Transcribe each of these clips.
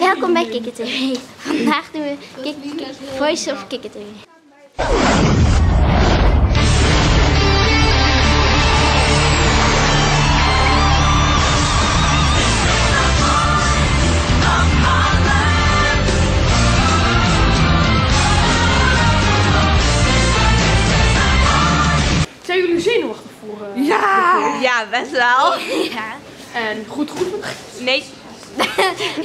Welkom bij Kikker TV. Vandaag doen we Voice of Kikker TV. Zijn jullie zenuwachtig voor? Ja, best wel. Ja. En goed? Nee,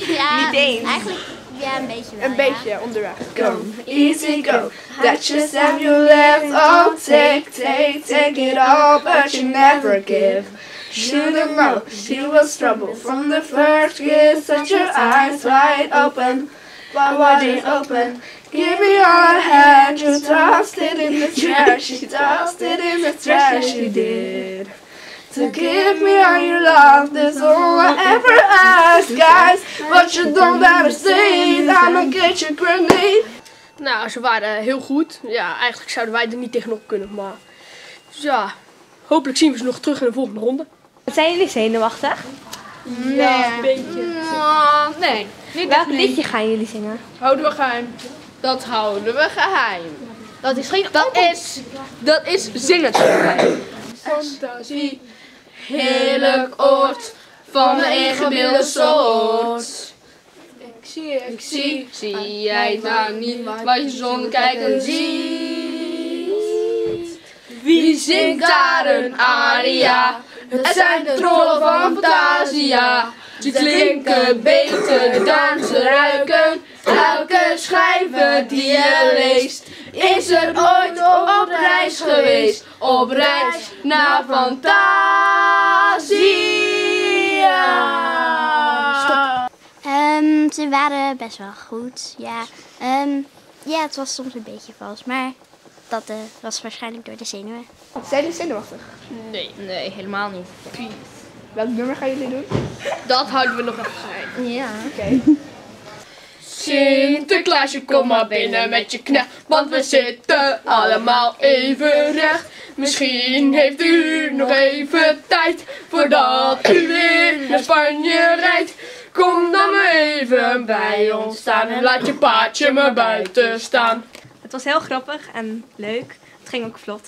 Ja, niet eens. eigenlijk ja, een beetje wel. Een beetje onderweg. Go, easy go. That's just how you left. Oh, take it all, but you never give. Should've known she was trouble from the first kiss. Set your eyes wide open, wide open. Give me all I had, you tossed it in the trash. You tossed it in the trash, you did. To give me all your love, that's all I ever ask, guys. But you don't understand, I'ma get your grenade. Nou, ze waren heel goed. Ja, eigenlijk zouden wij er niet tegenop kunnen, maar... Dus ja, hopelijk zien we ze nog terug in de volgende ronde. Zijn jullie zenuwachtig? Ja, een beetje. Nee. Welk liedje gaan jullie zingen? Houden we geheim. Dat houden we geheim. Dat is geen Dat is zingen. fantasie. Heerlijk oord van een ingebeelde soort. Ik zie. Zie jij daar niet wat je zon kijken ziet? Wie zingt daar een aria? Het zijn de trollen van Fantasia. Ze klinken beter dan ze ruiken. Elke schrijver die je leest is er ooit op reis geweest. Op reis naar Fantasia. Ze waren best wel goed. Ja, ja, het was soms een beetje vals, maar dat was waarschijnlijk door de zenuwen. Zijn jullie zenuwachtig? Nee, helemaal niet. Welk nummer gaan jullie doen? Dat houden we nog even geheim. Ja. Oké. Sinterklaasje, kom maar binnen met je knecht, want we zitten allemaal even recht. Misschien heeft u nog even tijd voordat u weer naar Spanje rijdt. Kom dan maar even bij ons staan en laat je paardje maar buiten staan. Het was heel grappig en leuk. Het ging ook vlot.